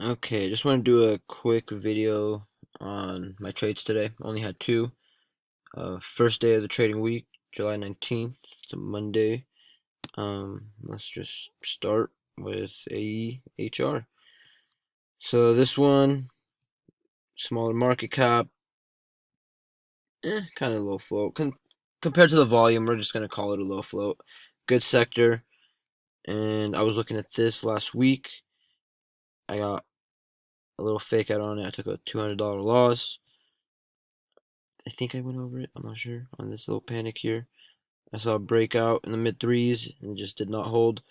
Okay, just want to do a quick video on my trades today. Only had two. First day of the trading week, July 19th. It's a Monday. Let's just start with Aehr. So this one, smaller market cap, kind of low float. Compared to the volume, we're just gonna call it a low float. Good sector. And I was looking at this last week. I got a little fake out on it. I took a $200 loss. I think I went over it. I'm not sure on this little panic here. I saw a breakout in the mid threes and it just did not hold.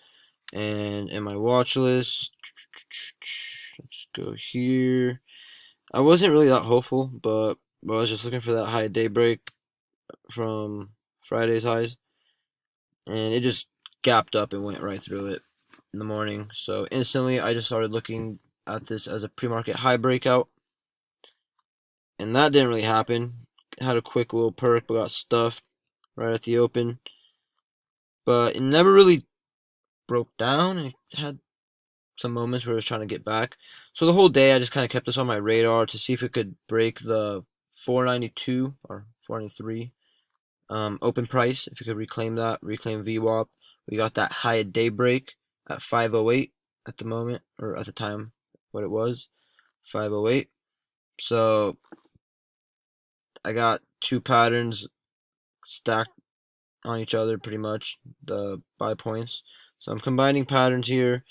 And in my watch list, let's go here. I wasn't really that hopeful, but I was just looking for that high day break from Friday's highs, and it just gapped up and went right through it in the morning. So instantly, I just started looking at this as a pre-market high breakout, and that didn't really happen. Had a quick little perk, but got stuffed right at the open. But it never really broke down. It had some moments where it was trying to get back. So the whole day I just kind of kept this on my radar to see if it could break the 492 or 493 open price. If it could reclaim that, reclaim VWAP. We got that high at daybreak at 508 at the moment, or at the time, what it was, 508. So I got two patterns stacked on each other pretty much, the buy points. So I'm combining patterns here,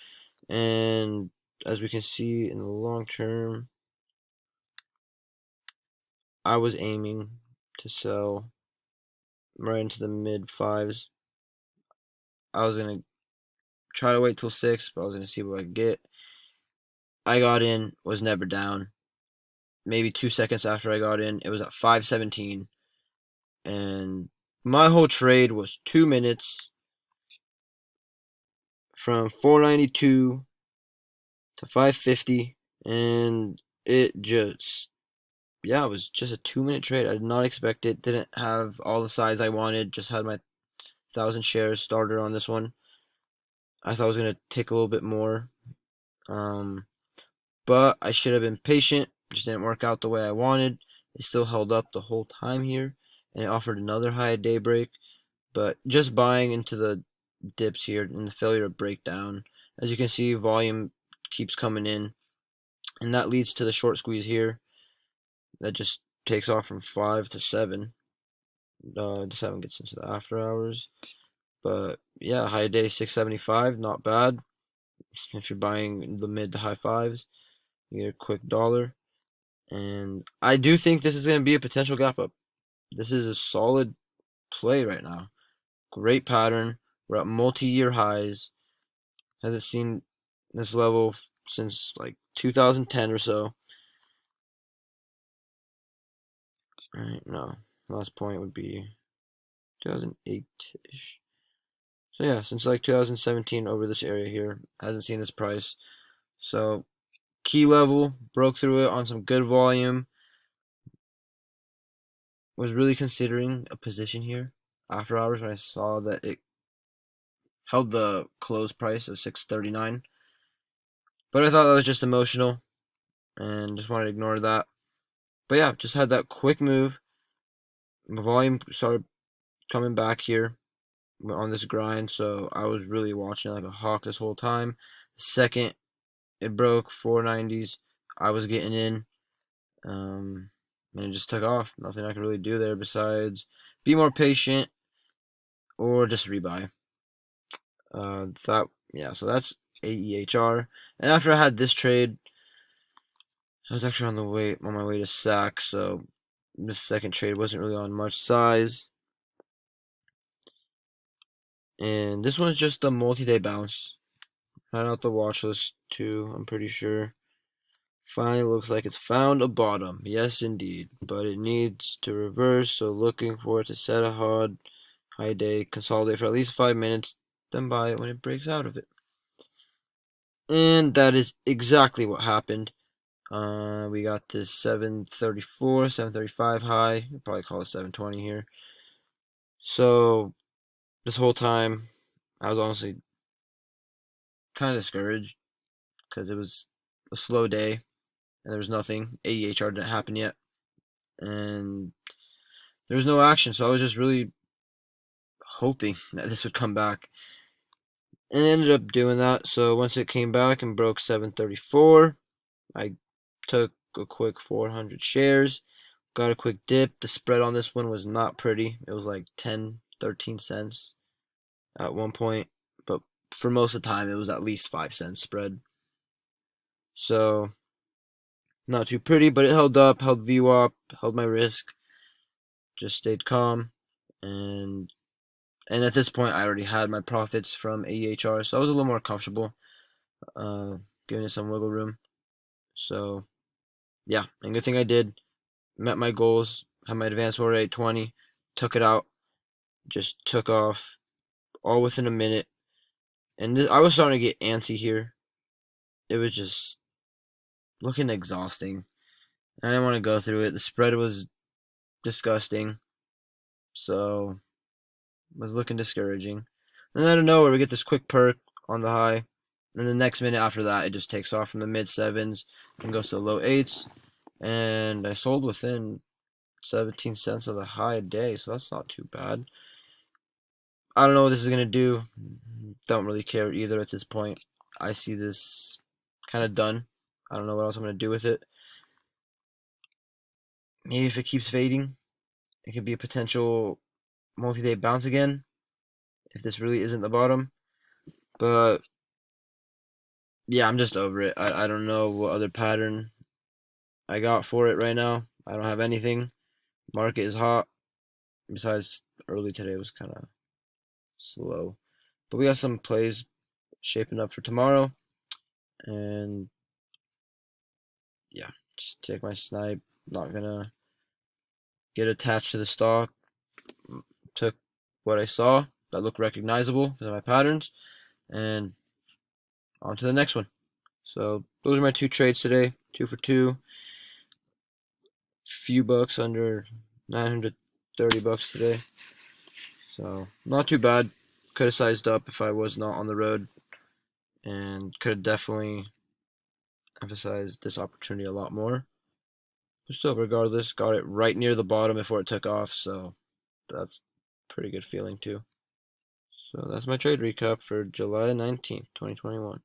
and as we can see in the long term, I was aiming to sell right into the mid fives. I was gonna try to wait till 6, but I was gonna see what I could get. I got in, was never down. Maybe 2 seconds after I got in, it was at 517, and my whole trade was 2 minutes from 492 to 550, and it just, yeah, it was just a 2 minute trade. I did not expect it. Didn't have all the size I wanted. Just had my 1,000 shares starter on this one. I thought I was gonna take a little bit more, um, but I should have been patient. Just didn't work out the way I wanted. It still held up the whole time here, and it offered another high at daybreak. But just buying into the dips here and the failure to break down. As you can see, volume keeps coming in, and that leads to the short squeeze here. That just takes off from 5 to 7. The 7 gets into the after hours. But yeah, high day 675, not bad. If you're buying the mid to high fives, you get a quick dollar. And I do think this is going to be a potential gap up. This is a solid play right now. Great pattern. We're at multi-year highs. Hasn't seen this level since like 2010 or so. Right? No, last point would be 2008-ish. So yeah, since like 2017 over this area here, hasn't seen this price. So key level, broke through it on some good volume. Was really considering a position here after hours when I saw that it held the close price of 639. But I thought that was just emotional and just wanted to ignore that. But yeah, just had that quick move. My volume started coming back here on this grind, so I was really watching like a hawk this whole time. The second it broke 490s, I was getting in. And it just took off. Nothing I could really do there besides be more patient or just rebuy. So that's AEHR. And after I had this trade, I was actually on my way to sack, so this second trade wasn't really on much size. And this one's just a multi-day bounce. Had out the watch list too, I'm pretty sure. Finally looks like it's found a bottom. Yes, indeed. But it needs to reverse, so looking for it to set a high day, consolidate for at least 5 minutes, then buy it when it breaks out of it. And that is exactly what happened. We got this 734, 735 high. We'll probably call it 720 here. So this whole time, I was honestly kind of discouraged because it was a slow day, and there was nothing. Aehr didn't happen yet, and there was no action. So I was just really hoping that this would come back, and it ended up doing that. So once it came back and broke 734, I took a quick 400 shares, got a quick dip. The spread on this one was not pretty. It was like 10, 13 cents at one point, but for most of the time it was at least 5 cents spread. So not too pretty, but it held up, held VWAP, held my risk, just stayed calm, and at this point I already had my profits from Aehr, so I was a little more comfortable, giving it some wiggle room. So yeah, and good thing I did. Met my goals, had my advanced order 820, took it out, just took off, all within a minute. And I was starting to get antsy here. It was just looking exhausting. I didn't want to go through it. The spread was disgusting, so it was looking discouraging. And then out of nowhere, we get this quick perk on the high. And the next minute after that, it just takes off from the mid sevens and goes to the low eights. And I sold within 17 cents of the high a day, so that's not too bad. I don't know what this is going to do. Don't really care either at this point. I see this kind of done. I don't know what else I'm going to do with it. Maybe if it keeps fading, it could be a potential multi-day bounce again, if this really isn't the bottom. But yeah, I'm just over it. I don't know what other pattern I got for it right now. I don't have anything. Market is hot. Besides, early today was kind of slow. But we got some plays shaping up for tomorrow. And yeah, just take my snipe. Not gonna get attached to the stock. Took what I saw that looked recognizable because of my patterns, and on to the next one. So those are my two trades today. 2 for 2. Few bucks under 930 bucks today. So not too bad. Could have sized up if I was not on the road, and could have definitely emphasized this opportunity a lot more. But still, regardless, got it right near the bottom before it took off, so that's a pretty good feeling too. So that's my trade recap for July 19th, 2021.